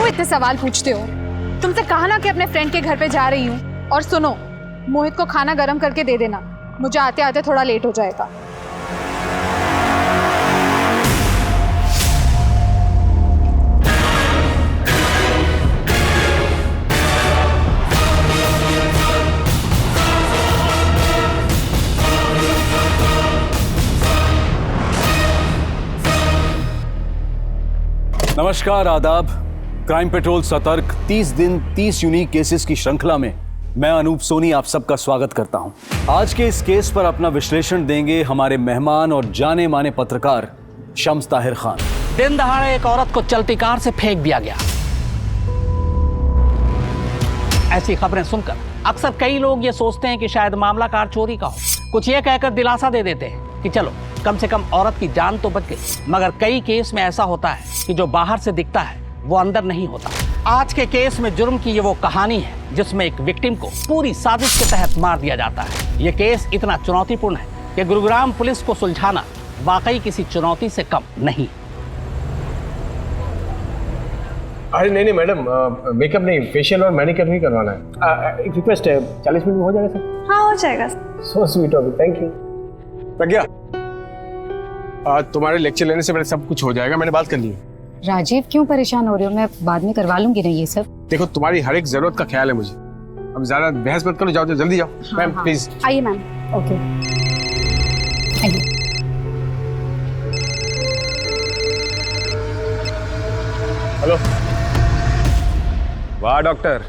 क्यों इतने सवाल पूछते हो? तुमसे कहा ना कि अपने फ्रेंड के घर पे जा रही हूँ। और सुनो, मोहित को खाना गर्म करके दे देना, मुझे आते आते थोड़ा लेट हो जाएगा। नमस्कार, आदाब। क्राइम पेट्रोल सतर्क 30 दिन 30 यूनिक केसेस की श्रृंखला में मैं अनूप सोनी आप सबका स्वागत करता हूं। आज के इस केस पर अपना विश्लेषण देंगे हमारे मेहमान और जाने माने पत्रकार शम्स ताहिर खान। दिन दहाड़े एक औरत को चलती कार से फेंक दिया गया। ऐसी खबरें सुनकर अक्सर कई लोग ये सोचते हैं कि शायद मामला कार चोरी का हो। कुछ ये कहकर दिलासा दे देते हैं कि चलो कम से कम औरत की जान तो बच गई। मगर कई केस में ऐसा होता है कि जो बाहर से दिखता है वो अंदर नहीं होता। आज के केस में जुर्म की ये वो कहानी है जिसमें एक विक्टिम को पूरी साजिश के तहत मार दिया जाता है। ये केस इतना चुनौतीपूर्ण है कि गुरुग्राम पुलिस को सुलझाना वाकई किसी चुनौती से कम नहीं। अरे नहीं मैडम, मेकअप नहीं, फेशियल और मैनिक्योर ही करवाना है। एक रिक्वेस्ट है, 40 मिनट में हो जाएगा सर? हाँ, हो जाएगा। So sweet of you, thank you. Pragya, तुम्हारे लेक्चर लेने से पहले सब कुछ हो जाएगा, मैंने बात कर ली है। राजीव, क्यों परेशान हो रहे हो? मैं बाद में करवा लूंगी ना ये सब। देखो, तुम्हारी हर एक जरूरत का ख्याल है मुझे। अब ज्यादा बहस मत करो, जाओ जल्दी जाओ। मैम प्लीज आइए मैम। ओके, आइए। हेलो। वाह डॉक्टर,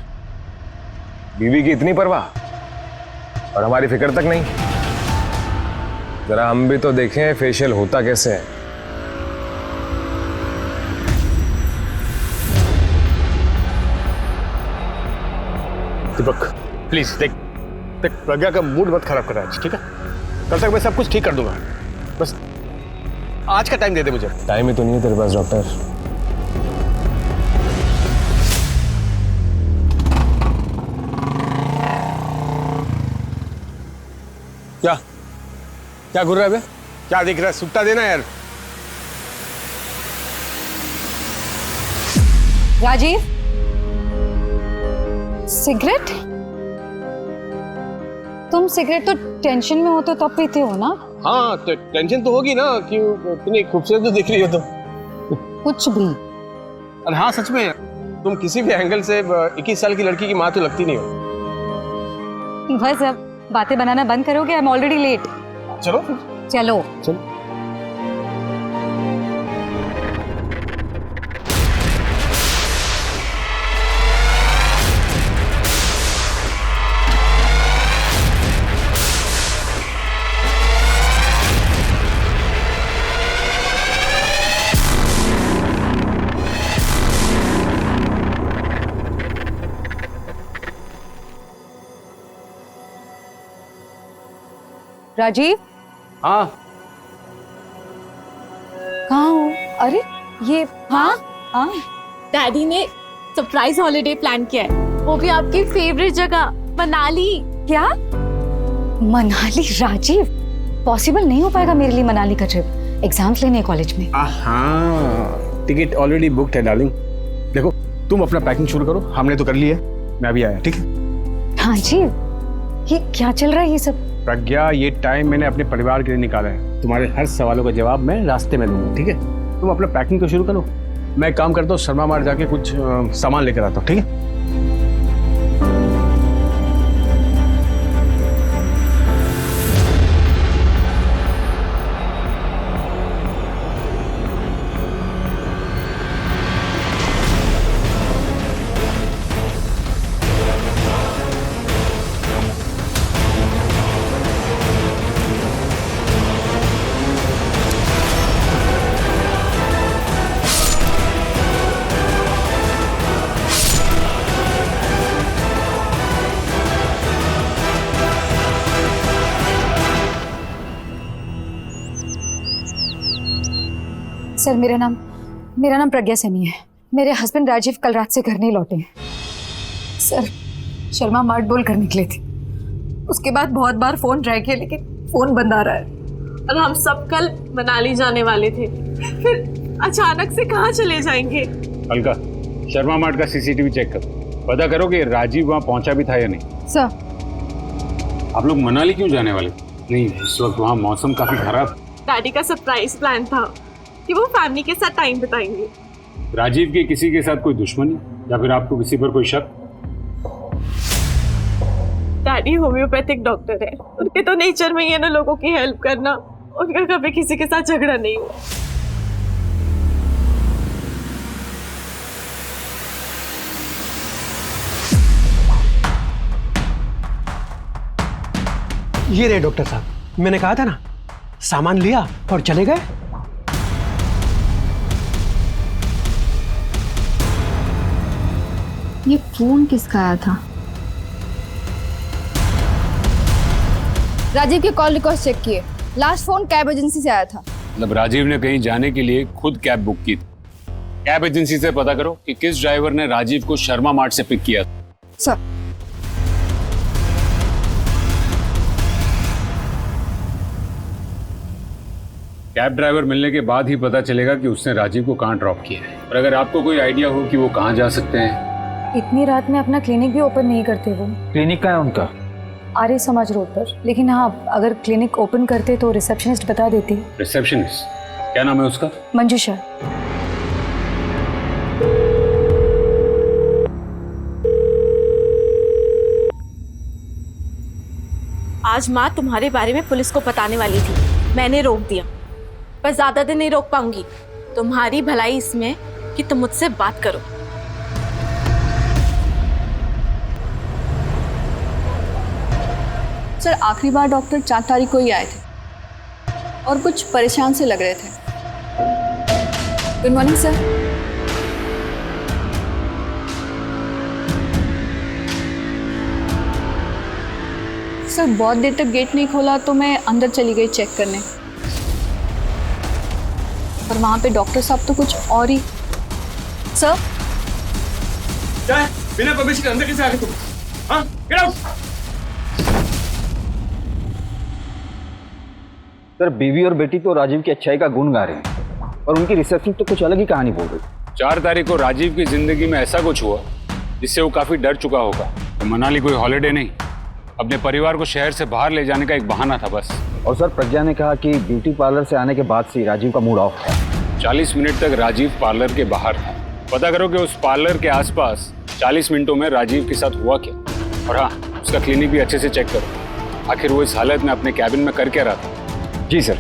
बीवी की इतनी परवाह और हमारी फिक्र तक नहीं। जरा हम भी तो देखें फेशियल होता कैसे है। दीपक प्लीज देख, प्रज्ञा का मूड मत खराब कर आज, ठीक है? कल तक मैं सब कुछ ठीक कर दूंगा, बस आज का टाइम दे दे मुझे। टाइम ही तो नहीं है तेरे पास डॉक्टर। क्या क्या घूर रहा है बे? क्या दिख रहा है? सुट्टा देना यार। राजीव, सिगरेट? तुम सिगरेट तो टेंशन में हो तो तब पीते हो ना? हाँ, तो टेंशन तो होगी ना, क्यों? इतनी खूबसूरत तो दिख रही हो तुम। कुछ भी। अरे हाँ, सच में तुम किसी भी एंगल से 21 साल की लड़की की माँ तो लगती नहीं हो। बस अब बातें बनाना बंद करोगे? I am already late. चलो फिर। चलो चलो। राजीव, हाँ कहाँ हो? अरे ये, हाँ हाँ, डैडी ने सरप्राइज हॉलिडे प्लान किया है, वो भी आपकी फेवरेट जगह मनाली। क्या मनाली? राजीव, पॉसिबल नहीं हो पाएगा मेरे लिए मनाली का ट्रिप। एग्जाम्स लेने कॉलेज में। हाँ, टिकट ऑलरेडी बुक्ड है डार्लिंग। देखो, तुम अपना पैकिंग शुरू करो, हमने तो कर लिया है, मैं भी आया, ठीक है? हाँ जी, ये क्या चल रहा है ये सब? प्रज्ञा, ये टाइम मैंने अपने परिवार के लिए निकाला है। तुम्हारे हर सवालों का जवाब मैं रास्ते में दूंगा, ठीक है? तुम अपना पैकिंग तो शुरू करो, मैं काम करता हूँ, शर्मा मार्ट जाके कुछ सामान लेकर आता हूँ, ठीक है? सर, मेरा नाम प्रज्ञा सैनी है। मेरे हस्बैंड राजीव कल रात से घर नहीं लौटे हैं। सर, शर्मा मार्ट बोल कर निकले थे, उसके बाद बहुत बार फोन ट्राई किया लेकिन फोन बंद आ रहा है। और हम सब कल मनाली जाने वाले थे, फिर अचानक से कहाँ चले जाएंगे? अलका, शर्मा मार्ट का सीसीटीवी चेक करो, पता करो कि राजीव वहाँ पहुंचा भी था या नहीं। सर आप लोग मनाली क्यों जाने वाले? नहीं, इस वक्त वहाँ मौसम काफी खराब। डैडी का सरप्राइज प्लान था कि वो फैमिली के साथ टाइम बिताएंगे। राजीव की किसी के साथ कोई दुश्मनी या फिर आपको किसी पर कोई शक? डैडी होम्योपैथिक डॉक्टर है, उनके तो नेचर में ही है ना लोगों की हेल्प करना। उनका कभी किसी के साथ झगड़ा नहीं हुआ। ये रहे डॉक्टर साहब, मैंने कहा था ना, सामान लिया और चले गए। ये फोन किसका आया था? राजीव के कॉल रिकॉर्ड चेक किए। लास्ट फोन कैब एजेंसी से आया था। मतलब राजीव ने कहीं जाने के लिए खुद कैब बुक की थी। कैब एजेंसी से पता करो कि किस ड्राइवर ने राजीव को शर्मा मार्ट से पिक किया था। सर, कैब ड्राइवर मिलने के बाद ही पता चलेगा कि उसने राजीव को कहाँ ड्रॉप किया है। और अगर आपको कोई आइडिया हो कि वो कहाँ जा सकते हैं। इतनी रात में अपना क्लिनिक भी ओपन नहीं करते वो। क्लिनिक का है उनका? आर्य समाज रोड पर। लेकिन हाँ, अगर क्लिनिक ओपन करते तो रिसेप्शनिस्ट बता देती। रिसेप्शनिस्ट? क्या नाम है उसका? मंजूषा। आज माँ तुम्हारे बारे में पुलिस को बताने वाली थी, मैंने रोक दिया। पर ज्यादा दिन नहीं रोक पाऊंगी। तुम्हारी भलाई इसमें कि तुम मुझसे बात करो। सर आखिरी बार डॉक्टर 4 तारीख को ही आए थे और कुछ परेशान से लग रहे थे। Good morning sir. सर बहुत देर तक गेट नहीं खोला तो मैं अंदर चली गई चेक करने, पर वहां पे डॉक्टर साहब तो कुछ और ही। सर बिना परमिशन के अंदर कैसे आ गए तुम? हाँ, गेट आउट। सर बीवी और बेटी तो राजीव की अच्छाई का गुण गा रहे हैं और उनकी रिसेप्शन तो कुछ अलग ही कहानी बोल रही। 4 तारीख को राजीव की जिंदगी में ऐसा कुछ हुआ जिससे वो काफी डर चुका होगा। तो मनाली कोई हॉलिडे नहीं, अपने परिवार को शहर से बाहर ले जाने का एक बहाना था बस। और सर प्रज्ञा ने कहा कि ब्यूटी पार्लर से आने के बाद से राजीव का मूड ऑफ था। 40 मिनट तक राजीव पार्लर के बाहर था। पता करो कि उस पार्लर के आसपास 40 मिनटों में राजीव के साथ हुआ क्या। और हाँ, उसका क्लिनिक भी अच्छे से चेक करो। आखिर वो इस हालत में अपने कैबिन में कर क्या रहा था? जी सर।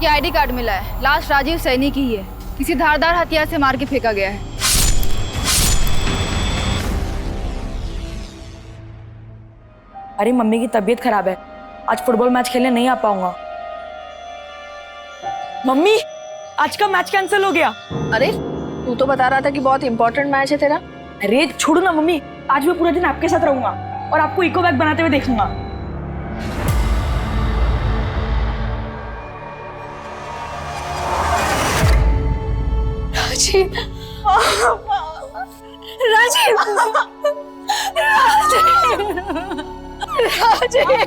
ये आईडी कार्ड मिला है, लास्ट राजीव सैनी की ही है। किसी धारदार हथियार से मार के फेंका गया है। अरे मम्मी की तबीयत खराब है, आज फुटबॉल मैच खेलने नहीं आ पाऊंगा। मम्मी आज का मैच कैंसिल हो गया। अरे तू तो बता रहा था कि बहुत इंपॉर्टेंट मैच है तेरा। अरे छोड़ो ना मम्मी, आज मैं पूरा दिन आपके साथ रहूंगा और आपको इको बैग बनाते हुए देखूंगा। राजीव, राजीव, राजीव, राजीव।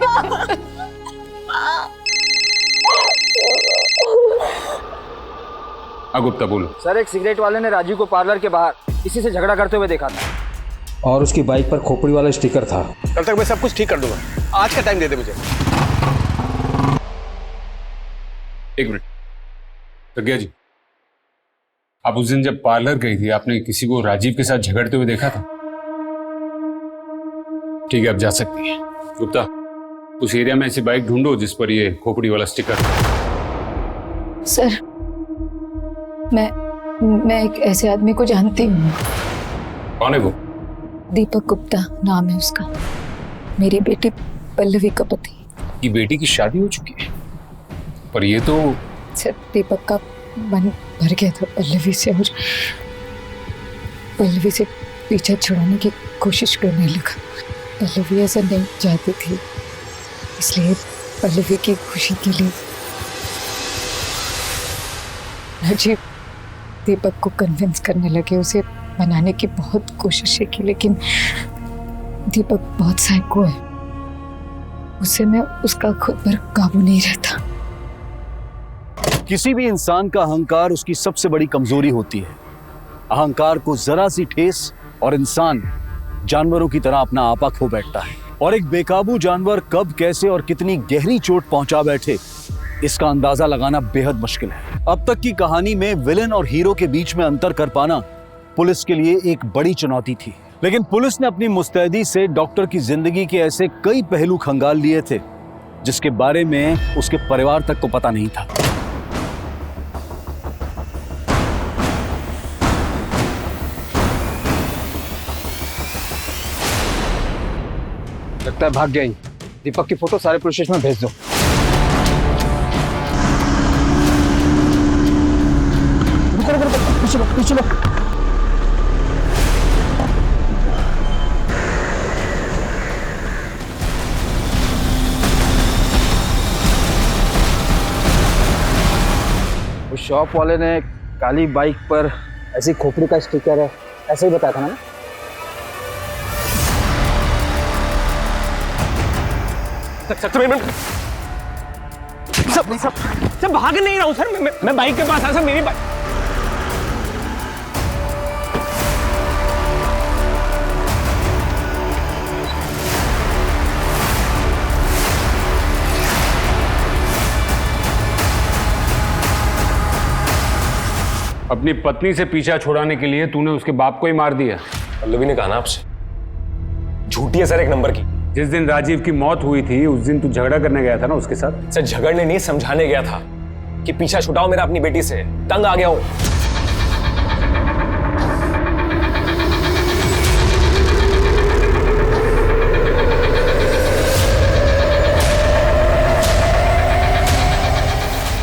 गुप्ता बोलो। सर एक सिगरेट वाले ने राजीव को पार्लर के बाहर किसी से झगड़ा करते हुए देखा था और उसकी बाइक पर खोपड़ी वाला स्टिकर था। कल तक मैं सब कुछ ठीक कर दूंगा, आज का टाइम दे दे मुझे। 1 मिनट। प्रज्ञा जी, आप उस दिन जब पार्लर गई थी आपने किसी को राजीव के साथ झगड़ते हुए देखा था? ठीक है, आप जा सकती हैं। गुप्ता, उस एरिया में ऐसी बाइक ढूंढो जिस पर ये खोपड़ी वाला स्टिकर था। सर मैं एक ऐसे आदमी को जानती हूँ। कौन है वो? दीपक गुप्ता नाम है उसका। मेरी बेटी पल्लवी का पति। ये बेटी की शादी हो चुकी है, पर ये तो सर दीपक का मन भर गया था पल्लवी से और पल्लवी से पीछा छुड़ाने की कोशिश करने लगा। पल्लवी ऐसा नहीं चाहती थी, इसलिए पल्लवी की खुशी के लिए राजीव दीपक को कन्विंस करने लगे, उसे मनाने की बहुत कोशिशें की, लेकिन दीपक बहुत साइको है, उससे मैं उसका खुद पर काबू नहीं रहता। किसी भी इंसान का अहंकार उसकी सबसे बड़ी कमजोरी होती है। अहंकार को जरा सी ठेस और इंसान जानवरों की तरह अपना आपा खो बैठता है, और एक बेकाबू जानवर कब, कैसे और कितनी गहरी चोट पहुंचा बैठे, इसका अंदाजा लगाना बेहद मुश्किल है। अब तक की कहानी में विलेन और हीरो के बीच में अंतर कर पाना पुलिस के लिए एक बड़ी चुनौती थी, लेकिन पुलिस ने अपनी मुस्तैदी से डॉक्टर की जिंदगी के ऐसे कई पहलू खंगाल लिए थे जिसके बारे में उसके परिवार तक को पता नहीं था। लगता है भाग गया ही। दीपक की फोटो सारे पुलिस स्टेशन में भेज दो। पीछे लो। उस शॉप वाले ने काली बाइक पर ऐसी खोपड़ी का स्टिकर है, ऐसे ही बताया था ना। सब भाग नहीं रहा हूँ सर, मैं बाइक के पास आया सर, मेरी बाइक। अपनी पत्नी से पीछा छुड़ाने के लिए तूने उसके बाप को ही मार दिया। पल्लवी ने कहा ना आपसे, झूठी है सर एक नंबर की। जिस दिन राजीव की मौत हुई थी उस दिन तू झगड़ा करने गया था ना उसके साथ। सर झगड़ने नहीं, समझाने गया था कि पीछा छुड़ाओ मेरा अपनी बेटी से, तंग आ गया हूं।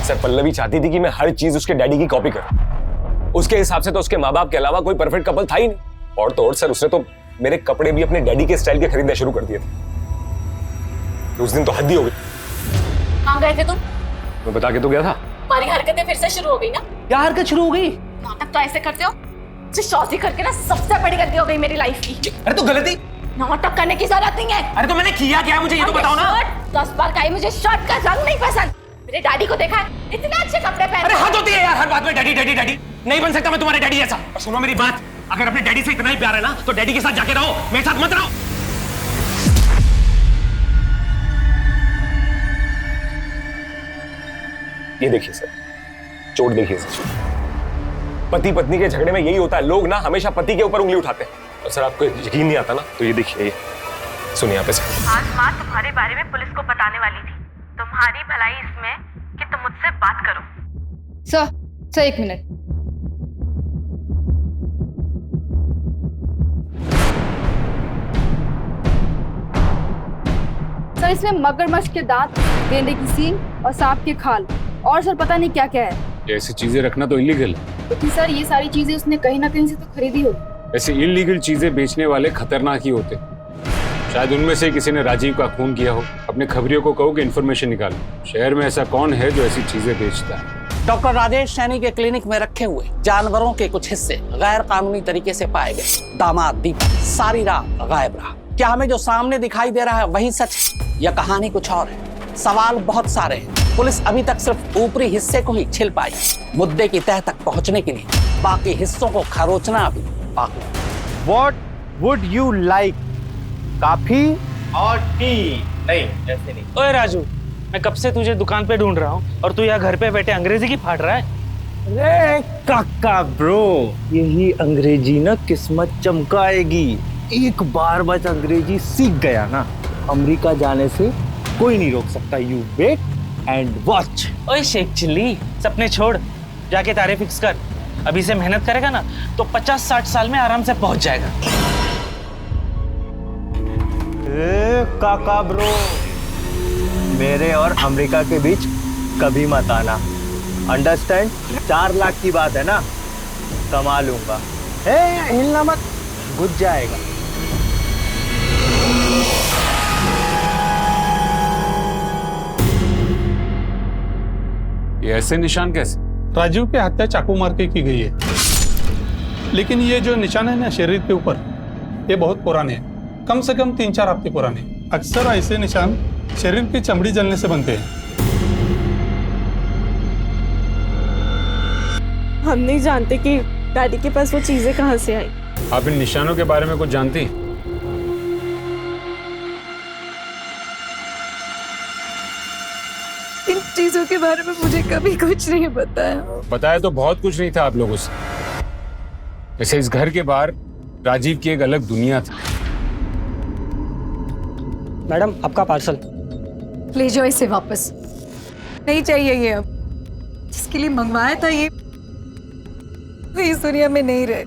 सर पल्लवी चाहती थी कि मैं हर चीज उसके डैडी की कॉपी करूं। उसके हिसाब से तो उसके माँ बाप के अलावा कोई परफेक्ट कपल था ही नहीं। और तो और सर उसने तो मेरे कपड़े भी अपने डैडी के स्टाइल के खरीदने शुरू कर दिए थे। तो उस दिन तो हद ही हो गई। कहाँ गए थे तुम? मैं बता के तो गया था। तुम्हारी हरकतें फिर से शुरू हो गई ना? क्या हरकत शुरू हो गई? नाटक तो ऐसे करते हो जिस शादी करके ना सबसे बड़ी गलती हो गई मेरी लाइफ की। अरे तो गलती नाटक करने की जरूरत नहीं है। अरे तो मैंने किया क्या, मुझे ये तो बताओ ना। 10 बार कही मुझे शर्ट का रंग नहीं पसंद। मेरे डैडी को देखा है इतने अच्छे कपड़े पहने। अरे हद होती है यार, हर बात में डैडी डैडी डैडी। नहीं बन सकता मैं तुम्हारे डैडी जैसा। और सुनो मेरी बात, अगर अपने डैडी से इतना ही प्यार है ना तो डैडी के साथ जाके रहो, मेरे साथ मत रहो। ये देखिए सर, चोट देखिए सर। पति पत्नी के झगड़े में यही होता है, लोग ना हमेशा पति के ऊपर उंगली उठाते हैं। और सर आपको यकीन नहीं आता ना, तो ये देखिए, ये सुनिए यहाँ पे सर। आज माँ तुम्हारे बारे में पुलिस को बताने वाली थी। तुम्हारी भलाई इसमें कि तुम मुझसे बात करो। Sir 1 minute. सर इसमें मगरमच्छ के दांत, गेंडे की सींग और सांप की खाल और सर पता नहीं क्या क्या है। ऐसी चीजें रखना तो इलीगल है। लेकिन सर ये सारी चीजें उसने कहीं ना कहीं से तो खरीदी होगी। ऐसे इलीगल चीजें बेचने वाले खतरनाक ही होते। शायद उनमें से किसी ने राजीव का खून किया हो। अपने खबरियों को कहो कि इन्फॉर्मेशन निकालो, शहर में ऐसा कौन है जो ऐसी चीजें बेचता है। डॉक्टर राजेश सैनी के क्लिनिक में रखे हुए जानवरों के कुछ हिस्से गैर कानूनी तरीके से पाए गए। दामाद दीपक सारी रात गायब रहा। क्या हमें जो सामने दिखाई दे रहा है वही सच है या कहानी कुछ और है? सवाल बहुत सारे हैं। पुलिस अभी तक सिर्फ ऊपरी हिस्से को ही छिल पाई। मुद्दे की तह तक पहुंचने के लिए बाकी हिस्सों को खरोचना अभी बाकी। What would you like? Coffee और टी? नहीं, ऐसे नहीं। ओए राजू, मैं कब से तुझे दुकान पे ढूंढ रहा हूँ और तू यहाँ घर पे बैठे अंग्रेजी की फाड़ रहा है। अरे काका ब्रो, यही अंग्रेजी ना किस्मत चमकाएगी। एक बार बस अंग्रेजी सीख गया ना, अमेरिका जाने से कोई नहीं रोक सकता। You wait and watch. ओए शेख चिल्ली, सपने छोड़, जाके तारे फिक्स कर। अभी से मेहनत करेगा ना तो 50-60 साल में आराम से पहुंच जाएगा। काका ब्रो, मेरे और अमेरिका के बीच कभी मत आना, अंडरस्टैंड? 4 लाख की बात है ना, कमा लूंगा। हिलना मत, बुझ जाएगा। ये ऐसे निशान कैसे? राजीव की हत्या चाकू मार के की गई है, लेकिन ये जो निशान है ना शरीर के ऊपर, ये बहुत पुराने हैं, कम से कम 3-4 हफ्ते पुराने। अक्सर ऐसे निशान शरीर की चमड़ी जलने से बनते हैं। हम नहीं जानते कि डैडी के पास वो चीजें कहाँ से आई। आप इन निशानों के बारे में कुछ जानती हैं? इन चीजों के बारे में मुझे कभी कुछ नहीं बताया। बताया तो बहुत कुछ नहीं था आप लोगों से। वैसे इस घर के बाहर राजीव की एक अलग दुनिया थी। मैडम आपका पार्सल। ले जाओ इसे वापस, नहीं चाहिए ये। अब जिसके लिए मंगवाया था ये वो इस दुनिया में नहीं रहे।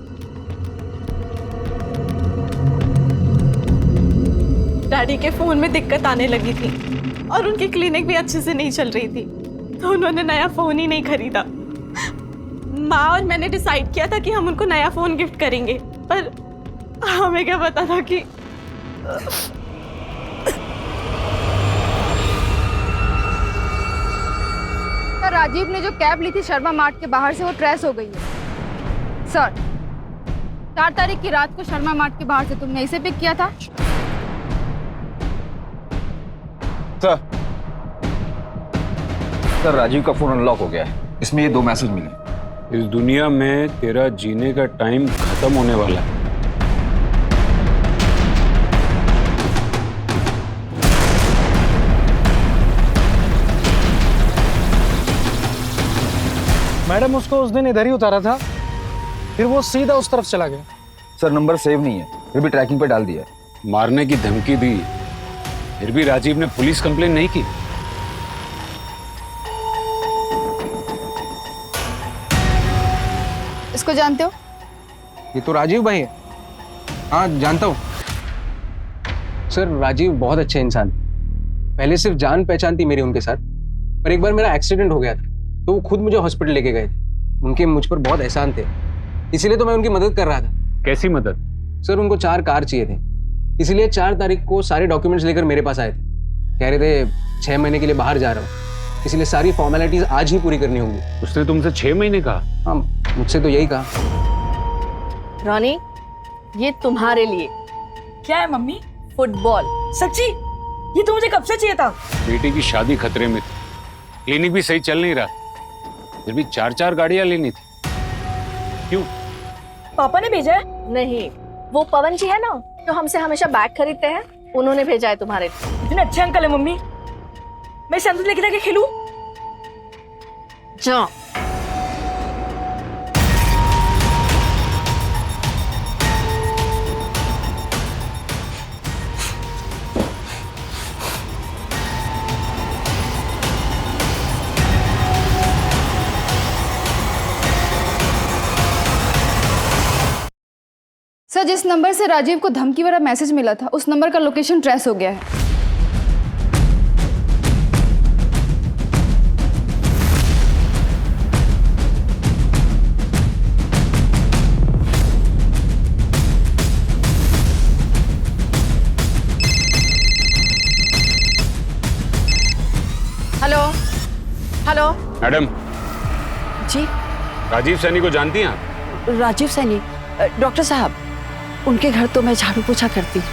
डैडी के फोन में दिक्कत आने लगी थी और उनकी क्लिनिक भी अच्छे से नहीं चल रही थी, तो उन्होंने नया फोन ही नहीं खरीदा। माँ और मैंने डिसाइड किया था कि हम उनको नया फोन गिफ्ट करेंगे, पर हमें क्या पता था कि राजीव ने जो कैब ली थी शर्मा मार्ट के बाहर से, वो ट्रेस हो गई है सर। 4 तारीख की रात को शर्मा मार्ट के बाहर से तुमने इसे पिक किया था? सर राजीव का फोन अनलॉक हो गया है, इसमें ये 2 मैसेज मिले। इस दुनिया में तेरा जीने का टाइम खत्म होने वाला है। मैडम उसको उस दिन इधर ही उतारा था, फिर वो सीधा उस तरफ चला गया। सर नंबर सेव नहीं है, फिर भी ट्रैकिंग पे डाल दिया। मारने की धमकी दी, फिर भी राजीव ने पुलिस कंप्लेन नहीं की। इसको जानते हो? ये तो राजीव भाई है। हाँ जानता हूँ सर। राजीव बहुत अच्छे इंसान, पहले सिर्फ जान पहचान थी मेरी उनके साथ, पर एक बार मेरा एक्सीडेंट हो गया था तो वो खुद मुझे हॉस्पिटल लेके गए थे। उनके मुझ पर बहुत एहसान थे, इसीलिए तो मैं उनकी मदद कर रहा था। कैसी मदद? सर उनको 4 कार चाहिए थे, इसीलिए 4 तारीख को सारे डॉक्यूमेंट्स लेकर मेरे पास आए थे। कह रहे थे 6 महीने के लिए बाहर जा रहा हूँ, इसलिए सारी फॉर्मेलिटीज आज ही पूरी करनी होंगी। उसने तुमसे 6 महीने कहा? हाँ मुझसे तो यही कहा। रॉनी ये तुम्हारे लिए। क्या है मम्मी? फुटबॉल। सच्ची? ये तो मुझे कब से चाहिए था। बेटी की शादी खतरे में थी, क्लिनिक भी सही चल नहीं रहा, फिर भी 4-4 गाड़ियां लेनी थी। क्यों? पापा ने भेजा है? नहीं, वो पवन जी है ना जो हमसे हमेशा बैग खरीदते हैं, उन्होंने भेजा है तुम्हारे लिए। इतने अच्छे अंकल है मम्मी, मैं संतुल लेके जाके खेलूं? जाओ। सर जिस नंबर से राजीव को धमकी वाला मैसेज मिला था, उस नंबर का लोकेशन ट्रेस हो गया है। Hello hello. मैडम जी राजीव सैनी को जानती हैं आप? राजीव सैनी? डॉक्टर साहब उनके घर तो मैं झाड़ू पोछा करती हूँ।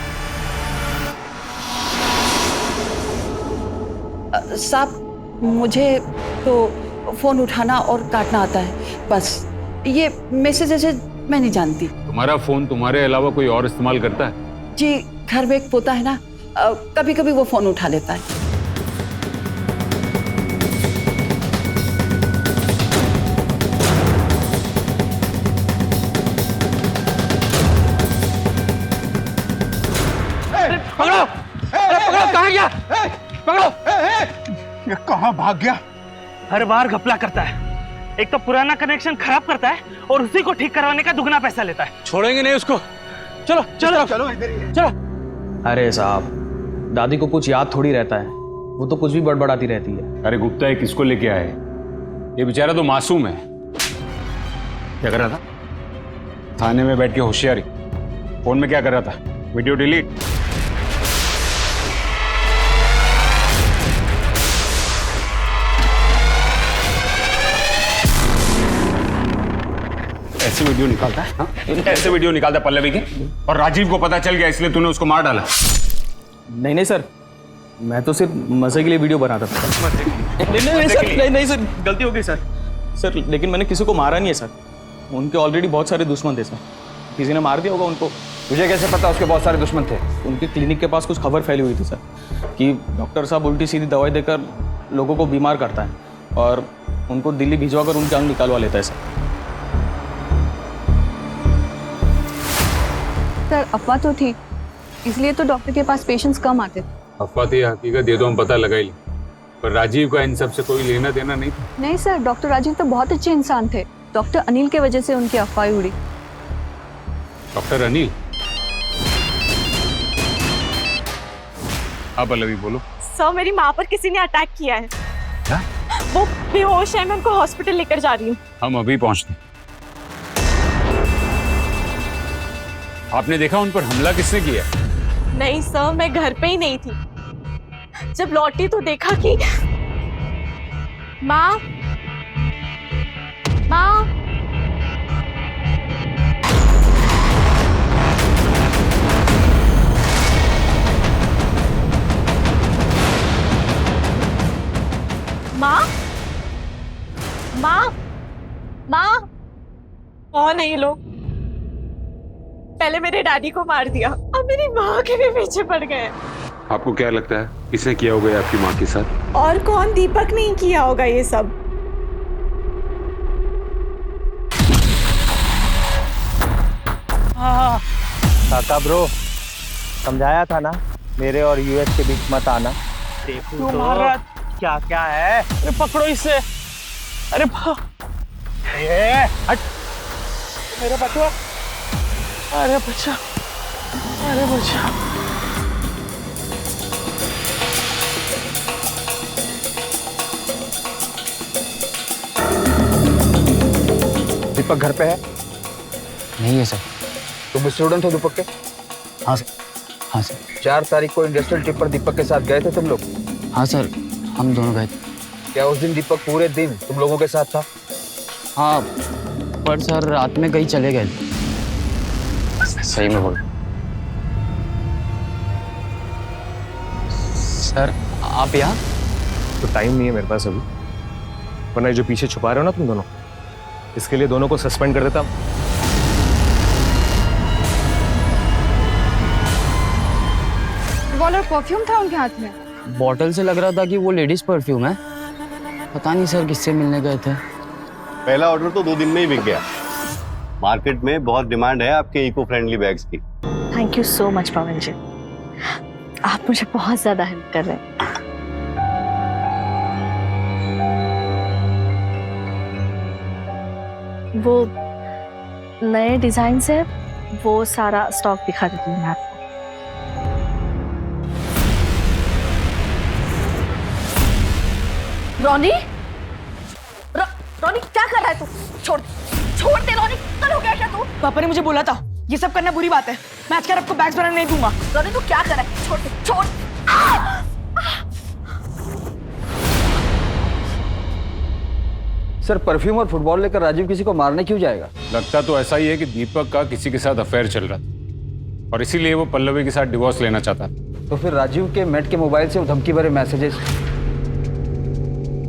साहब मुझे तो फोन उठाना और काटना आता है, बस ये मैसेज मैं नहीं जानती। तुम्हारा फोन तुम्हारे अलावा कोई और इस्तेमाल करता है? जी घर में एक पोता है ना, कभी कभी वो फोन उठा लेता है। पकड़ो पकड़ो, कहाँ गया? पकड़ो। ये कहाँ भाग गया? हर बार घपला करता है, एक तो पुराना कनेक्शन खराब करता है और उसी को ठीक करवाने का दुगना पैसा लेता है। छोड़ेंगे नहीं उसको। चलो चलो चलो इधर ही। चलो। अरे साहब दादी को कुछ याद थोड़ी रहता है, वो तो कुछ भी बड़बड़ाती रहती है। अरे गुप्ता, ये किसको लेके आए? ये बेचारा तो मासूम है। क्या कर रहा था? थाने में बैठ के होशियारी। फोन में क्या कर रहा था? Video delete. ऐसे वीडियो निकालता है? हाँ? ऐसे वीडियो निकालता है पल्लवी के? और राजीव को पता चल गया इसलिए तूने उसको मार डाला? नहीं सर, मैं तो सिर्फ मजे के लिए वीडियो बनाता था। नहीं सर, गलती हो गई सर। लेकिन मैंने किसी को मारा नहीं है सर। उनके ऑलरेडी बहुत सारे दुश्मन थे सर। किसी ने मार दिया होगा उनको। तुझे कैसे पता उसके बहुत सारे दुश्मन थे? उनके क्लिनिक के पास कुछ खबर फैली हुई थी सर कि डॉक्टर साहब उल्टी सीधी दवाई देकर लोगों को बीमार करता है और उनको दिल्ली भिजवा कर उनकी आंख निकालवा लेता है सर। अफवाह तो थी, इसलिए तो डॉक्टर के पास पेशेंट्स कम आते थे। अफवाह थी हकीकत ये तो हम पता लगा ही लें, पर राजीव का इन सब से कोई लेना देना नहीं था। नहीं सर, डॉक्टर राजीव तो बहुत अच्छे इंसान थे। डॉक्टर अनिल के वजह से उनकी अफवाह उड़ी। डॉक्टर अनिल? हाँ पल्लवी बोलो। सर, मेरी माँ पर किसी ने अटैक किया है। क्या? वो बेहोश है, मैं उनको हॉस्पिटल लेकर जा रही हूँ। हम अभी पहुंचते हैं। आपने देखा उन पर हमला किसने किया? नहीं सर, मैं घर पे ही नहीं थी। जब लौटी तो देखा कि माँ कौन है ये लोग? पहले मेरे डैडी को मार दिया, अब मेरी माँ के भी पीछे पड़ गए। आपको क्या लगता है किसने किया होगा आपकी माँ के साथ? और कौन? दीपक नहीं किया होगा ये सब। काका ब्रो, समझाया था ना मेरे और यूएस के बीच मत आना। क्यों मार रहा? क्या क्या है? अरे पकड़ो इसे। अरे ये हट मेरा बचवा। अरे बच्चा, अरे बच्चा। दीपक घर पे है? नहीं है सर। तुम स्टूडेंट हो दीपक के? हाँ सर। हाँ सर। 4 तारीख को इंडस्ट्रियल ट्रिप पर दीपक के साथ गए थे तुम लोग? हाँ सर, हम दोनों गए थे। क्या उस दिन दीपक पूरे दिन तुम लोगों के साथ था? हाँ, पर सर रात में कहीं चले गए। सही में बोल सर। आप यहाँ? तो टाइम नहीं है मेरे पास अभी, वरना जो पीछे छुपा रहे हो ना तुम दोनों, इसके लिए दोनों को सस्पेंड कर देता। रिवॉल्वर परफ्यूम था उनके हाथ में। बॉटल से लग रहा था कि वो लेडीज परफ्यूम है। पता नहीं सर किससे मिलने गए थे। पहला ऑर्डर तो 2 दिन में ही बिक गया। मार्केट में बहुत डिमांड है आपके इको फ्रेंडली बैग्स की। थैंक यू सो मच पवन जी, आप मुझे बहुत ज्यादा हेल्प कर रहे हैं। वो नए डिजाइन से वो सारा स्टॉक दिखा देती हूँ मैं आपको। रोनी, रोनी क्या कर रहा है तू? छोड़ दे रोनी, कल हो गया क्या तू? पापा ने मुझे बोला था ये सब करना बुरी बात है। मैं आज कर आपको बैग्स बनाने नहीं दूंगा। रोनी तू क्या कर रहा है? छोड़ दे, छोड़। सर, परफ्यूम और फुटबॉल लेकर राजीव किसी को मारने क्यों जाएगा? लगता तो ऐसा ही है कि दीपक का किसी के साथ अफेयर चल रहा था और इसीलिए वो पल्लवी के साथ डिवोर्स लेना चाहता था। तो फिर राजीव के मेट के मोबाइल से वो धमकी भरे मैसेजेस,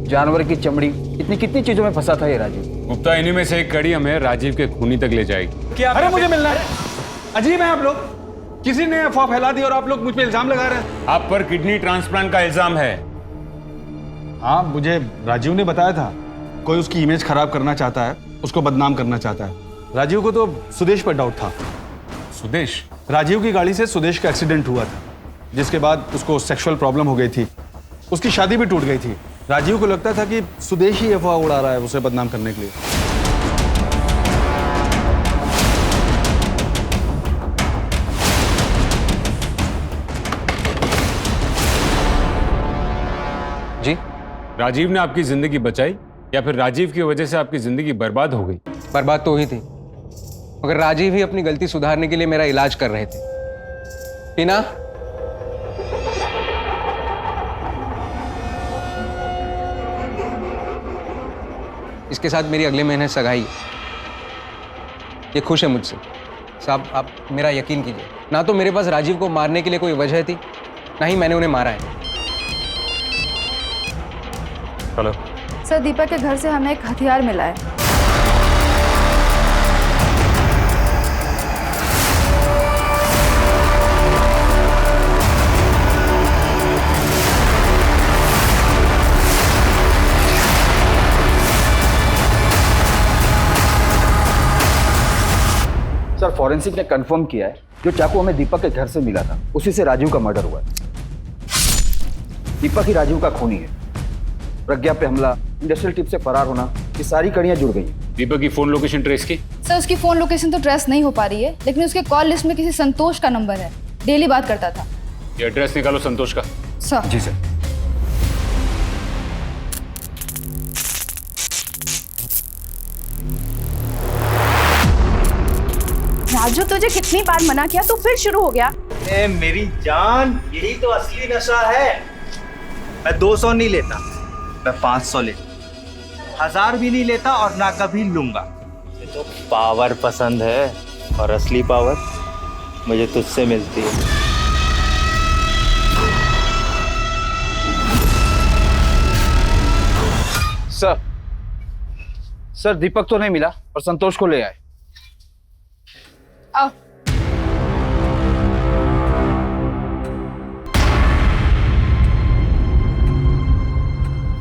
जानवर की चमड़ी, इतनी कितनी चीजों में फंसा था ये राजीव। गुप्ता, इन्हीं में से एक कड़ी हमें राजीव के खूनी तक ले जाएगी। क्या? अरे मुझे मिलना है। अजीब है आप लोग, किसी ने अफवाह फैला दी और आप लोग मुझ पे इल्जाम लगा रहे हैं। आप पर किडनी ट्रांसप्लांट का इल्जाम है। हाँ, मुझे राजीव ने बताया था कोई उसकी इमेज खराब करना चाहता है, उसको बदनाम करना चाहता है। राजीव को तो सुदेश पर डाउट था। सुदेश? राजीव की गाड़ी से सुदेश का एक्सीडेंट हुआ था, जिसके बाद उसको सेक्सुअल प्रॉब्लम हो गई थी, उसकी शादी भी टूट गई थी। राजीव को लगता था कि सुदेश ही अफवाह उड़ा रहा है उसे बदनाम करने के लिए। राजीव ने आपकी जिंदगी बचाई या फिर राजीव की वजह से आपकी जिंदगी बर्बाद हो गई? बर्बाद तो हुई थी, मगर राजीव ही अपनी गलती सुधारने के लिए मेरा इलाज कर रहे थे। टीना, इसके साथ मेरी अगले महीने सगाई है। ये खुश है मुझसे। साहब, आप मेरा यकीन कीजिए, ना तो मेरे पास राजीव को मारने के लिए कोई वजह थी, ना ही मैंने उन्हें मारा है। हेलो सर, दीपक के घर से हमें एक हथियार मिला है। सर, फॉरेंसिक ने कंफर्म किया है जो चाकू हमें दीपक के घर से मिला था उसी से राजीव का मर्डर हुआ है। दीपक ही राजीव का खूनी है। प्रज्ञा पे हमला, इंडस्ट्रियल टिप से फरार होना, ये सारी कड़ियां जुड़ गई हैं। दीपक की फोन लोकेशन ट्रेस की? सर, उसकी फोन लोकेशन तो ट्रेस नहीं हो पा रही है, लेकिन उसके कॉल लिस्ट में किसी संतोष का नंबर है। डेली बात करता था। ये एड्रेस निकालो संतोष का। सर। जी सर। राजू, तुझे कितनी बार मना किया, तू फिर शुरू हो गया। ए मेरी जान, यही तो असली नशा है। मैं 200 नहीं लेता, मैं 500 लेता, 1000 भी नहीं लेता और ना कभी लूंगा। मुझे तो पावर पसंद है और असली पावर मुझे तुझसे मिलती है। सर, दीपक तो नहीं मिला और संतोष को ले आए। आओ।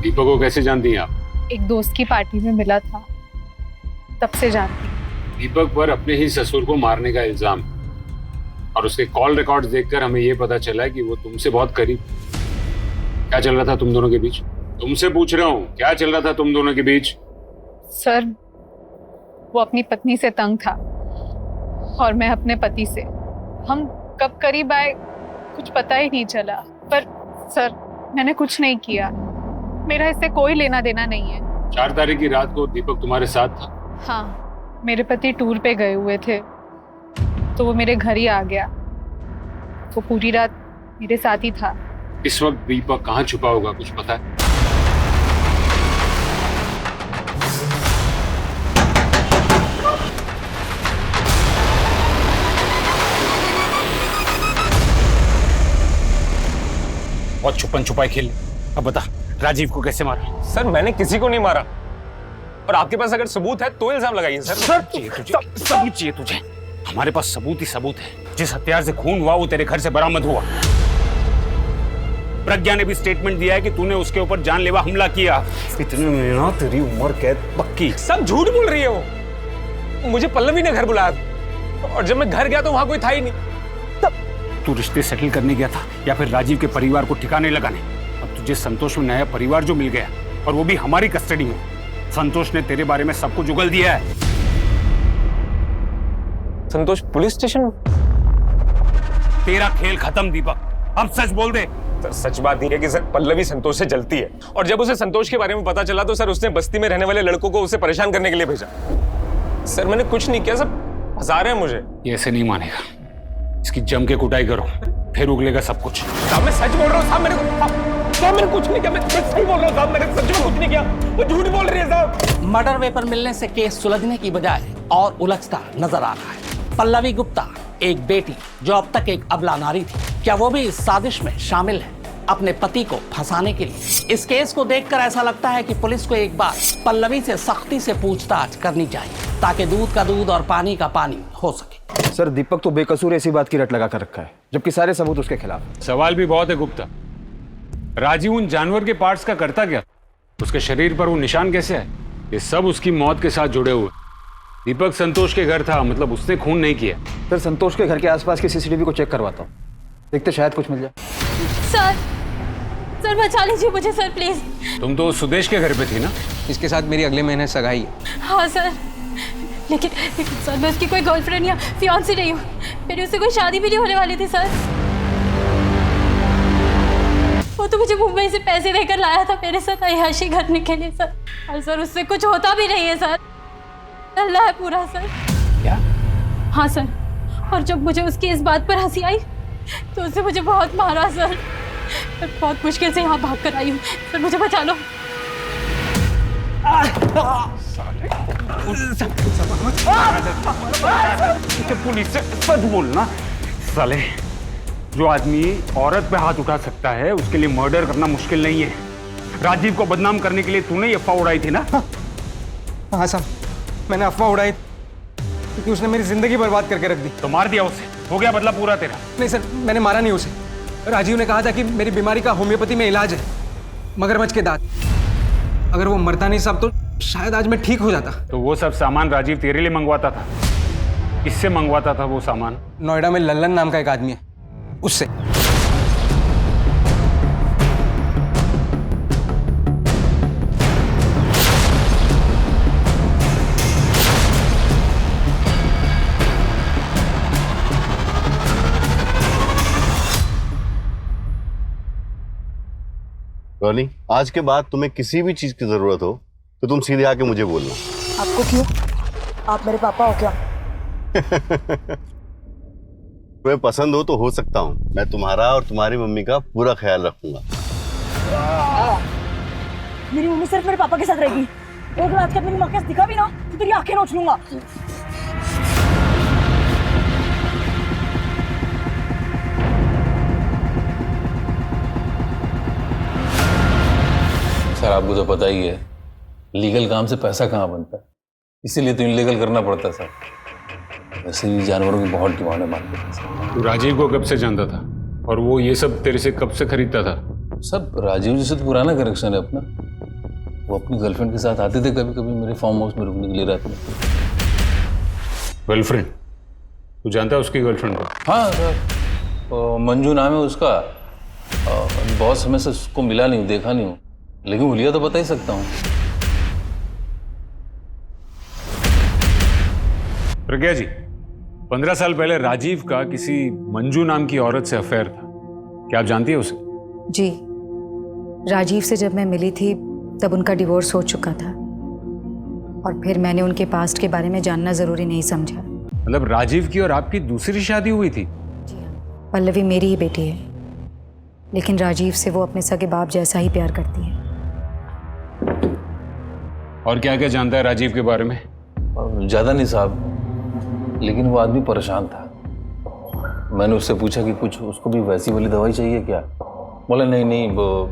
दीपक को कैसे जानती हैं आप? एक दोस्त की पार्टी में मिला था, तब से जानती हूँ। दीपक पर अपने ही ससुर को मारने का इल्जाम, और उसके कॉल रिकॉर्ड्स देखकर हमें यह पता चला कि वो तुमसे बहुत करीब। क्या चल रहा था तुम दोनों के बीच? तुमसे पूछ रहा हूँ, क्या चल रहा था तुम दोनों के बीच? सर, वो अपनी पत्नी से तंग था और मैं अपने पति से। हम कब करीब आए कुछ पता ही नहीं चला। पर सर, मैंने कुछ नहीं किया, मेरा इससे कोई लेना देना नहीं है। 4 तारीख की रात को दीपक तुम्हारे साथ था? हाँ, मेरे पति टूर पे गए हुए थे तो वो मेरे घर ही आ गया। वो पूरी रात मेरे साथ ही था। इस वक्त दीपक कहाँ छुपा होगा, कुछ पता है? बहुत छुपन छुपाई खेल। अब बता, राजीव को कैसे मारा? सर, मैंने किसी को नहीं मारा, और आपके पास अगर सबूत है तो इल्जाम लगाइए। सर, सबूत चाहिए तुझे? हमारे पास सबूत ही सबूत है। जिस हथियार से खून हुआ वो तेरे घर से बरामद हुआ। प्रज्ञा ने भी स्टेटमेंट दिया है कि तूने उसके ऊपर जानलेवा हमला किया। इतने में ना तेरी उम्र कैद पक्की। सब झूठ बोल रही है वो। मुझे पल्लवी ने घर बुलाया और जब मैं घर गया तो वहां कोई था ही नहीं। तू रिश्ते सेटल करने गया था या फिर राजीव के परिवार को ठिकाने लगाने? अब तुझे संतोष में नया परिवार जो मिल गया, और वो भी हमारी कस्टडी में। संतोष ने तेरे बारे में सब कुछ उगल दिया है। संतोष पुलिस स्टेशन? तेरा खेल खत्म दीपक, अब सच बोल दे। सर, सच बात यह है कि सर, पल्लवी संतोष से जलती है, और जब उसे संतोष के बारे में पता चला तो सर उसने बस्ती में रहने वाले लड़कों को उसे परेशान करने के लिए भेजा। सर, मैंने कुछ नहीं किया, सब फंसा रहे हैं मुझे। ये ऐसे नहीं मानेगा, इसकी जम के कुटाई करो, फिर उगलेगा सब कुछ। साहब, मैं सच बोल रहा हूँ साहब, मैंने कुछ नहीं किया, मैं सही बोल रहा हूँ साहब, मैंने सच में कुछ नहीं किया, वो झूठ बोल रही है साहब। मर्डर वेपन मिलने से केस सुलझने की बजाय और उलझता नजर आ रहा है। पल्लवी गुप्ता, एक बेटी जो अब तक एक अबला नारी थी, क्या वो भी इस साजिश में शामिल है अपने पति को फंसाने के लिए? इस केस को देखकर ऐसा लगता है कि पुलिस को एक बार पल्लवी से सख्ती से पूछताछ करनी चाहिए ताकि दूध का दूध और पानी का पानी हो सके। सर, दीपक तो बेकसूर ऐसी बात की रट लगा कर रखा है, जबकि सारे सबूत उसके खिलाफ। सवाल भी बहुत है गुप्ता। राजीव उन जानवर के पार्ट्स का करता क्या? उसके शरीर पर वो निशान कैसे है? ये सब उसकी मौत के साथ जुड़े हुए। दीपक संतोष के घर था, मतलब उसने खून नहीं किया। सर, संतोष के घर के आसपास की सीसीटीवी को चेक करवाता हूँ, देखते शायद कुछ मिल जाए। सर बचा लीजिए मुझे सर, प्लीज। तुम तो सुदेश के घर पे थी ना? इसके साथ मेरी अगले महीने सगाई है। हाँ सर, लेकिन सर मैं उसकी कोई गर्लफ्रेंड या फियांसी नहीं हूँ। मेरी उससे कोई शादी भी नहीं होने वाली थी सर। वो तो मुझे मुंबई से पैसे देकर लाया था मेरे साथ अय्याशी करने के लिए सर। और सर उससे कुछ होता भी नहीं है सर, अल्लाह है पूरा सर। क्या? हाँ सर, और जब मुझे उसकी इस बात पर हंसी आई तो उसने मुझे बहुत मारा सर। मैं बहुत मुश्किल से यहाँ भाग कर आई हूँ सर, मुझे बचा लो। पुलिस से सच बोलना साले। जो आदमी औरत पे हाथ उठा सकता है उसके लिए मर्डर करना मुश्किल नहीं है। राजीव को बदनाम करने के लिए तूने ये अफवाह उड़ाई थी ना? हाँ साहब, मैंने अफवाह उड़ाई क्योंकि उसने मेरी जिंदगी बर्बाद करके रख दी। तो मार दिया उसे, हो गया बदला पूरा तेरा। नहीं सर, मैंने मारा नहीं उसे। राजीव ने कहा था कि मेरी बीमारी का होम्योपैथी में इलाज है, मगरमच्छ के दांत। अगर वो मरता नहीं साहब तो शायद आज मैं ठीक हो जाता। तो वो सब सामान राजीव तेरे लिए मंगवाता था? किससे मंगवाता था वो सामान? नोएडा में लल्लन नाम का एक आदमी है, उससे। रॉनी, आज के बाद तुम्हें किसी भी चीज की जरूरत हो तो तुम सीधे आके मुझे बोलना। आपको क्यों? आप मेरे पापा हो क्या? तुम्हें पसंद हो तो हो सकता हूँ। मैं तुम्हारा और तुम्हारी मम्मी का पूरा ख्याल रखूंगा। मेरी मम्मी सिर्फ मेरे पापा के साथ रहेगी। और अगर आज के मेरी माँ के दिखा भी ना तो तेरी आंखें नोच लूंगा। सर आपको तो पता ही है लीगल काम से पैसा कहाँ बनता है, इसीलिए तो इनलीगल करना पड़ता है सर। वैसे भी जानवरों की बहुत डिमांड है मार्केट में। तू राजीव को कब से जानता था और वो ये सब तेरे से कब से खरीदता था? सब राजीव जी से तो पुराना कनेक्शन है अपना। वो अपनी गर्लफ्रेंड के साथ आते थे कभी कभी मेरे फार्म हाउस में रुकने के लिए रात में। गर्लफ्रेंड? तू जानता है उसकी गर्लफ्रेंड को? हाँ सर, मंजू नाम है उसका। बहुत समय से उसको मिला नहीं हूँ, देखा नहीं हूँ, लेकिन हुलिया तो बता ही सकता हूँ। प्रज्ञा जी, 15 साल पहले राजीव का किसी मंजू नाम की औरत से अफेयर था, क्या आप जानती है उसे? जी, राजीव से जब मैं मिली थी तब उनका डिवोर्स हो चुका था और फिर मैंने उनके पास्ट के बारे में जानना जरूरी नहीं समझा। मतलब राजीव की और आपकी दूसरी शादी हुई थी? पल्लवी मेरी ही बेटी है, लेकिन राजीव से वो अपने सगे बाप जैसा ही प्यार करती है। और क्या क्या जानता है राजीव के बारे में? ज्यादा नहीं साहब, लेकिन वो आदमी परेशान था। मैंने उससे पूछा कि कुछ उसको भी वैसी वाली दवाई चाहिए क्या? बोला नहीं नहीं, वो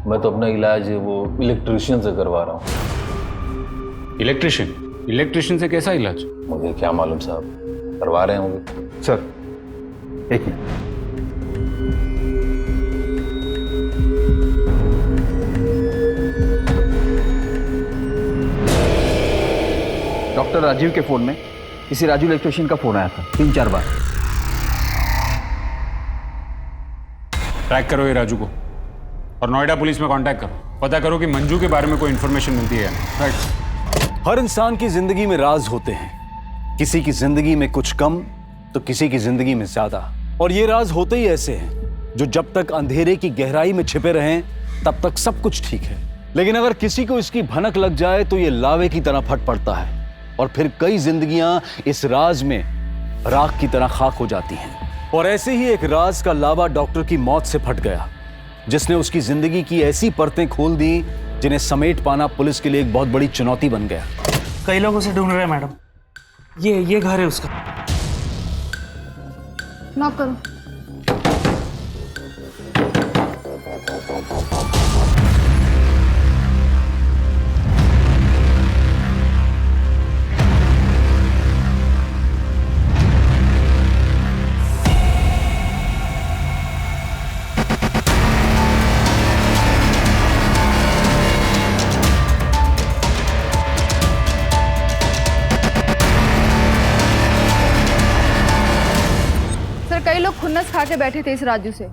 मैं तो अपना इलाज वो इलेक्ट्रिशियन से करवा रहा हूँ। इलेक्ट्रिशियन? इलेक्ट्रिशियन से कैसा इलाज? मुझे क्या मालूम साहब, करवा रहे होंगे। सर एक मिनट। डॉक्टर राजीव के फोन में किसी राजू इलेक्ट्रिशियन का फोन आया था 3-4 बार। ट्रैक करो ये राजू को और नोएडा पुलिस में कांटेक्ट करो, पता करो कि मंजू के बारे में कोई इंफॉर्मेशन मिलती है या नहीं। राइट। हर इंसान की जिंदगी में राज होते हैं, किसी की जिंदगी में कुछ कम तो किसी की जिंदगी में ज्यादा। और ये राज होते ही ऐसे हैं जो जब तक अंधेरे की गहराई में छिपे रहें तब तक सब कुछ ठीक है, लेकिन अगर किसी को इसकी भनक लग जाए तो ये लावे की तरह फट पड़ता है और फिर कई जिंदगियां इस राज में राख की तरह खाक हो जाती हैं। और ऐसे ही एक राज का लावा डॉक्टर की मौत से फट गया, जिसने उसकी जिंदगी की ऐसी परतें खोल दी जिन्हें समेट पाना पुलिस के लिए एक बहुत बड़ी चुनौती बन गया। कई लोग उसे ढूंढ रहे हैं मैडम। ये घर है उसका। नॉक करो। कई लोग खुन्नस खा के बैठे थे इस राजू से।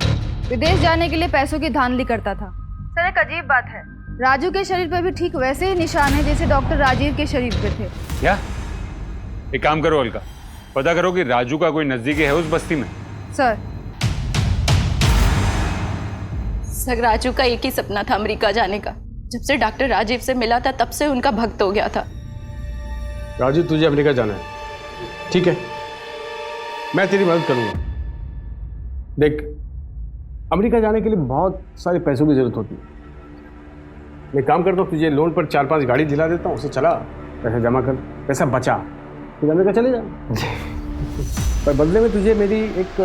विदेश जाने के लिए पैसों की धांधली करता था। सर एक अजीब बात है, राजू के शरीर पर भी ठीक वैसे ही निशान है जैसे डॉक्टर राजीव के शरीर पे थे। क्या? एक काम करो अलका, पता करो कि राजू का कोई नजदीकी है उस बस्ती में। सर सर राजू का एक ही सपना था अमेरिका जाने का। जब से डॉक्टर राजीव से मिला था तब से उनका भक्त हो गया था। राजू तुझे अमेरिका जाना है, ठीक है, मैं तेरी मदद करूंगा। देख, अमेरिका जाने के लिए बहुत सारे पैसों की जरूरत होती है। मैं काम करता हूँ, तुझे लोन पर 4-5 गाड़ी दिला देता हूँ, उसे चला, पैसा जमा कर, पैसा बचा, फिर अमेरिका चले जा। पर बदले में तुझे मेरी एक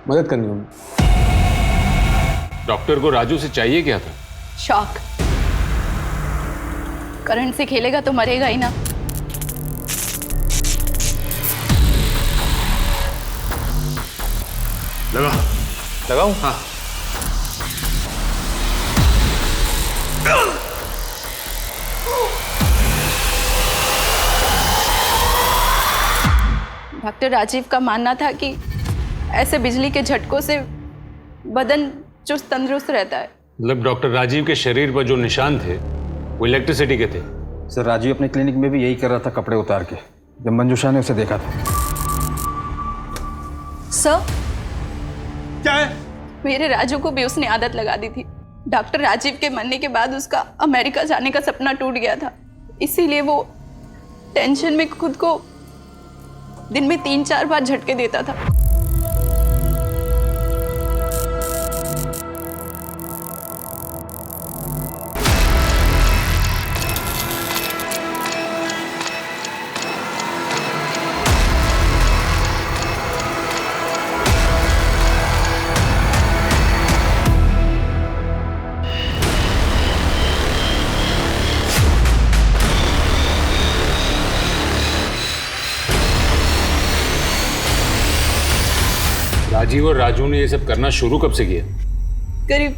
मदद करनी होगी। डॉक्टर को राजू से चाहिए क्या था? शॉक। करंट से खेलेगा तो मरेगा ही ना। लगाऊं? हाँ। डॉक्टर राजीव का मानना था कि ऐसे बिजली के झटकों से बदन चुस्त तंदुरुस्त रहता है। मतलब डॉक्टर राजीव के शरीर पर जो निशान थे वो इलेक्ट्रिसिटी के थे? सर राजीव अपने क्लिनिक में भी यही कर रहा था, कपड़े उतार के, जब मंजूषा ने उसे देखा था। सर, क्या है? मेरे राजू को भी उसने आदत लगा दी थी। डॉक्टर राजीव के मरने के बाद उसका अमेरिका जाने का सपना टूट गया था, इसीलिए वो टेंशन में खुद को दिन में 3-4 बार झटके देता था। राजीव और राजू ने ये सब करना शुरू कब से किया? करीब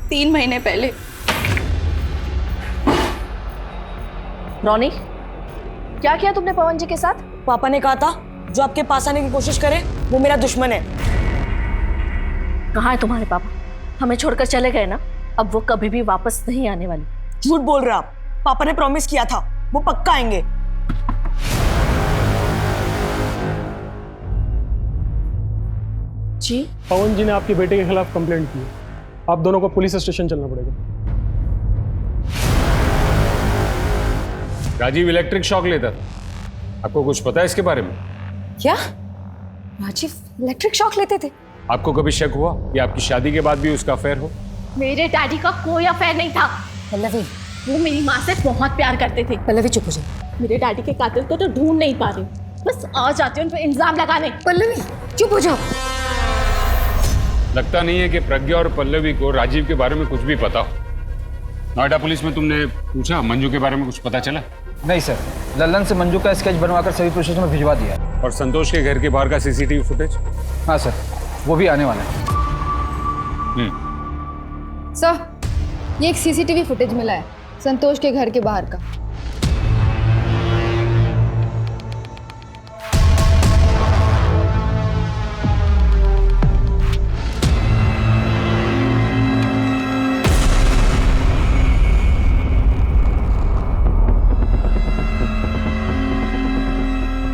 3 महीने पहले। रोनी, क्या किया तुमने पवन जी के साथ? पापा ने कहा था जो आपके पास आने की कोशिश करे वो मेरा दुश्मन है। कहाँ है तुम्हारे पापा? हमें छोड़कर चले गए ना, अब वो कभी भी वापस नहीं आने वाले। झूठ बोल रहे आप, पापा ने प्रॉमिस किया था वो पक्का आएंगे। जी? पवन जी ने आपके बेटे के खिलाफ कंप्लेंट की है, आप दोनों को पुलिस स्टेशन चलना पड़ेगा। राजीव इलेक्ट्रिक शॉक लेता था, आपको कुछ पता है इसके बारे में? क्या राजीव इलेक्ट्रिक शॉक लेते थे? आपको कभी शक हुआ कि आपकी शादी के बाद भी उसका अफेयर हो? मेरे डैडी का कोई अफेयर नहीं था। पल्लवी, वो मेरी माँ से बहुत प्यार करते थे। पल्लवी चुप हो जा। मेरे डैडी के कातिल को तो ढूंढ नहीं पा रही, बस आ जाती हूँ उन पे इल्जाम लगाने। पल्लवी चुप हो जाओ। लगता नहीं है कि प्रज्ञा और पल्लवी को राजीव के बारे में कुछ भी पता हो। नोएडा पुलिस में तुमने पूछा मंजू के बारे में कुछ पता चला? नहीं सर, लल्लन से मंजू का स्केच बनवाकर सभी पुलिस स्टेशन में भिजवा दिया। और संतोष के घर के बाहर का सीसीटीवी फुटेज? हाँ सर, वो भी आने वाला है। सर, ये एक सीसीटीवी फुटेज मिला है संतोष के घर के बाहर का।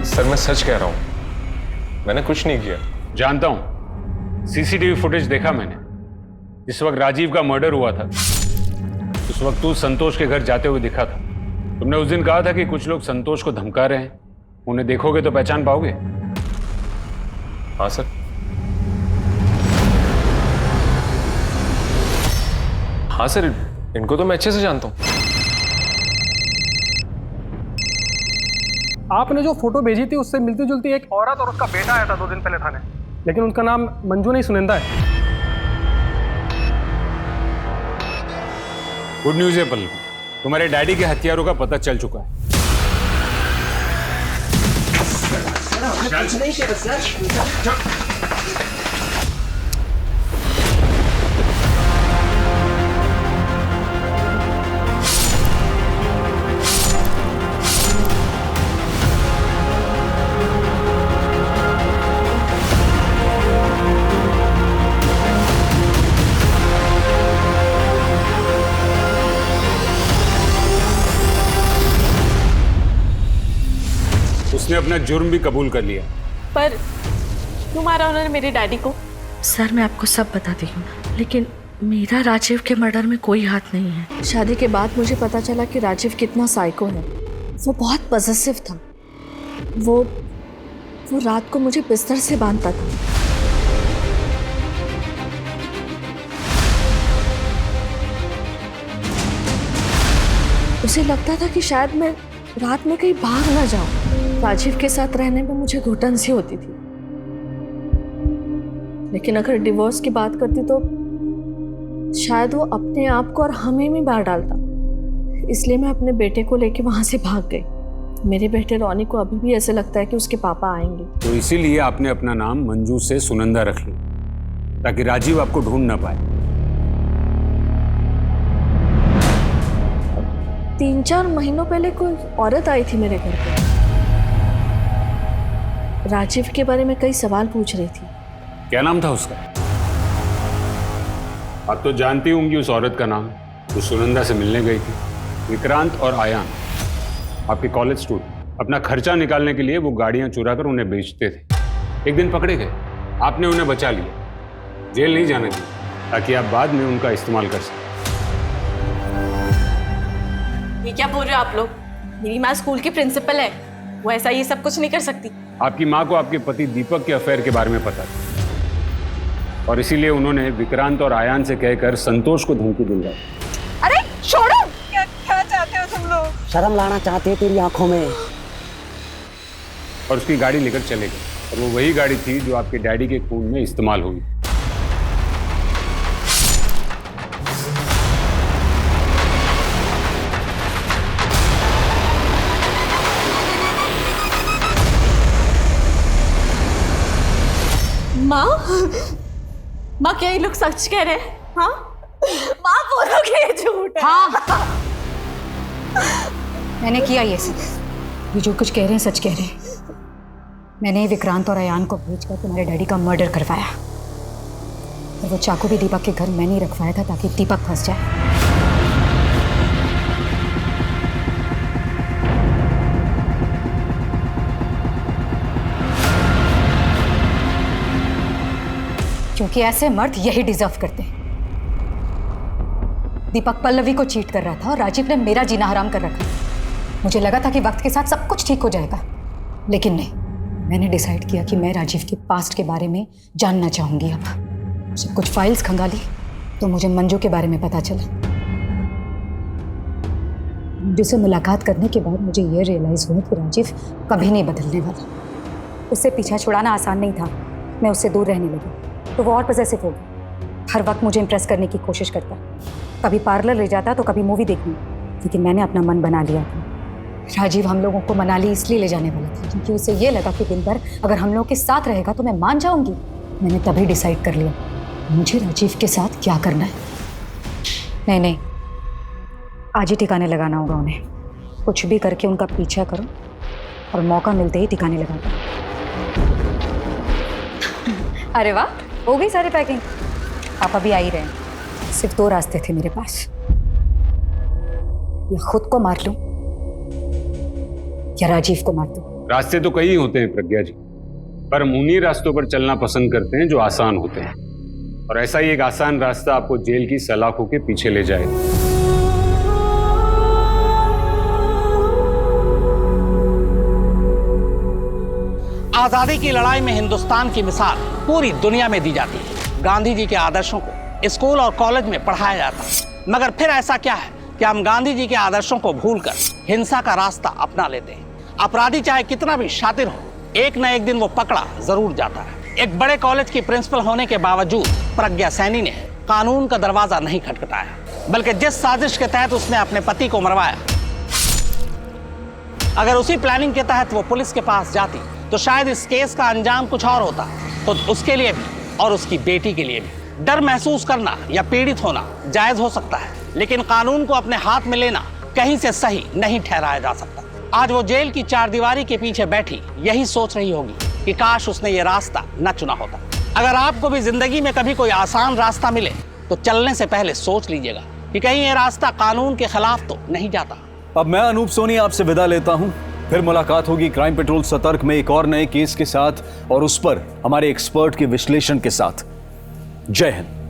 सर मैं सच कह रहा हूं, मैंने कुछ नहीं किया। जानता हूं, सीसीटीवी फुटेज देखा मैंने। जिस वक्त राजीव का मर्डर हुआ था उस वक्त तू संतोष के घर जाते हुए दिखा था। तुमने उस दिन कहा था कि कुछ लोग संतोष को धमका रहे हैं, उन्हें देखोगे तो पहचान पाओगे। हाँ सर। हाँ सर, इनको तो मैं अच्छे से जानता हूं। आपने जो फोटो भेजी थी उससे मिलती जुलती एक औरत और उसका बेटा आया था 2 दिन पहले थाने, लेकिन उनका नाम मंजू नहीं सुनिंदा है। गुड न्यूज है पल्लवी, तुम्हारे डैडी के हथियारों का पता चल चुका है। उसने अपना जुर्म भी कबूल कर लिया। पर तुम्हारा उन्होंने मेरे डैडी को। सर मैं आपको सब बताती हूँ, लेकिन मेरा राजीव के मर्डर में कोई हाथ नहीं है। शादी के बाद मुझे पता चला कि राजीव कितना साइको है। वो बहुत पॉसेसिव था। वो रात को मुझे बिस्तर से बांधता था। उसे लगता था कि शायद मैं रात में कहीं भाग ना जाऊं। राजीव के साथ रहने में मुझे घुटन सी होती थी, लेकिन अगर डिवोर्स की बात करती तो शायद वो अपने आप को और हमें भी मार डालता। इसलिए मैं अपने बेटे को लेके वहां से भाग गई। मेरे बेटे रॉनी को अभी भी ऐसे लगता है कि उसके पापा आएंगे। तो इसीलिए आपने अपना नाम मंजू से सुनंदा रख लिया, ताकि राजीव आपको ढूंढ ना पाए। 3-4 महीनों पहले कोई औरत आई थी मेरे घर पे। राजीव के बारे में कई सवाल पूछ रही थी। क्या नाम था उसका? आप तो जानती होंगी उस औरत का नाम, जो सुनंदा से मिलने गई थी। विक्रांत और आयान, आपके कॉलेज स्टूडेंट, अपना खर्चा निकालने के लिए वो गाड़ियां चुरा कर उन्हें बेचते थे। एक दिन पकड़े गए, आपने उन्हें बचा लिया, जेल नहीं जाने दिया, ताकि आप बाद में उनका इस्तेमाल कर सकें। ये क्या बोल रहे हो आप लोग? मेरी माँ स्कूल की प्रिंसिपल है, वो ऐसा ये सब कुछ नहीं कर सकती। आपकी माँ को आपके पति दीपक के अफेयर के बारे में पता था, और इसीलिए उन्होंने विक्रांत और आयान से कहकर संतोष को धमकी दिलवाई। अरे छोड़ो! क्या चाहते हो तुम लोग? शर्म लाना चाहते हैं तेरी आंखों में। और उसकी गाड़ी लेकर चले गए, और वो वही गाड़ी थी जो आपके डैडी के खून में इस्तेमाल हुई। माँ क्या ये लोग सच कह रहे हैं? हाँ माँ बोलो कि ये झूठ है। हाँ मैंने किया ये सब। ये जो कुछ कह रहे हैं सच कह रहे हैं। मैंने ही विक्रांत और अयान को भेजकर तुम्हारे डैडी का मर्डर करवाया, और वो चाकू भी दीपक के घर मैंने ही रखवाया था ताकि दीपक फंस जाए। क्योंकि ऐसे मर्द यही डिजर्व करते हैं। दीपक पल्लवी को चीट कर रहा था और राजीव ने मेरा जीना हराम कर रखा। मुझे लगा था कि वक्त के साथ सब कुछ ठीक हो जाएगा, लेकिन नहीं। मैंने डिसाइड किया कि मैं राजीव के पास्ट के बारे में जानना चाहूंगी। अब सब कुछ फाइल्स खंगाली तो मुझे मंजू के बारे में पता चला। मंजू से मुलाकात करने के बाद मुझे ये रियलाइज हुआ कि राजीव कभी नहीं बदलने वाला। उससे पीछा छुड़ाना आसान नहीं था। मैं उससे दूर रहने लगी तो वो और पॉसेसिव हो गया। हर वक्त मुझे इम्प्रेस करने की कोशिश करता, कभी पार्लर ले जाता तो कभी मूवी देखने। लेकिन मैंने अपना मन बना लिया था। राजीव हम लोगों को मनाली इसलिए ले जाने वाला था क्योंकि उसे ये लगा कि दिन भर अगर हम लोग के साथ रहेगा तो मैं मान जाऊंगी। मैंने तभी डिसाइड कर लिया मुझे राजीव के साथ क्या करना है। नहीं, आज ही ठिकाने लगाना होगा उन्हें। कुछ भी करके उनका पीछा करो और मौका मिलते ही ठिकाने लगा दो। अरे वाह, हो गई सारी पैकिंग? आप अभी आ ही रहे हैं। सिर्फ 2 रास्ते थे मेरे पास, या खुद को मार लूं या राजीव को मार दूं। रास्ते तो कई होते हैं प्रज्ञा जी, पर हम उन्हीं रास्तों पर चलना पसंद करते हैं जो आसान होते हैं, और ऐसा ही एक आसान रास्ता आपको जेल की सलाखों के पीछे ले जाएगा। आजादी की लड़ाई में हिंदुस्तान की मिसाल पूरी दुनिया में दी जाती है। गांधी जी के आदर्शों को स्कूल और कॉलेज में पढ़ाया जाता है, मगर फिर ऐसा क्या है कि हम गांधी जी के आदर्शों को भूलकर हिंसा का रास्ता अपना लेते हैं। अपराधी चाहे कितना भी शातिर हो, एक न एक दिन वो पकड़ा जरूर जाता है। एक बड़े कॉलेज की प्रिंसिपल होने के बावजूद प्रज्ञा सैनी ने कानून का दरवाजा नहीं खटखटाया, बल्कि जिस साजिश के तहत उसने अपने पति को मरवाया, अगर उसी प्लानिंग के तहत वो पुलिस के पास जाती तो शायद इस केस का अंजाम कुछ और होता। तो उसके लिए भी और उसकी बेटी के लिए भी डर महसूस करना या पीड़ित होना जायज हो सकता है, लेकिन कानून को अपने हाथ में लेना कहीं से सही नहीं ठहराया जा सकता। आज वो जेल की चारदीवारी के पीछे बैठी यही सोच रही होगी कि काश उसने ये रास्ता न चुना होता। अगर आपको भी जिंदगी में कभी कोई आसान रास्ता मिले तो चलने से पहले सोच लीजिएगा कि कहीं ये रास्ता कानून के खिलाफ तो नहीं जाता। अब मैं अनूप सोनी आपसे विदा लेता हूं। फिर मुलाकात होगी क्राइम पेट्रोल सतर्क में एक और नए केस के साथ और उस पर हमारे एक्सपर्ट के विश्लेषण के साथ। जय हिंद।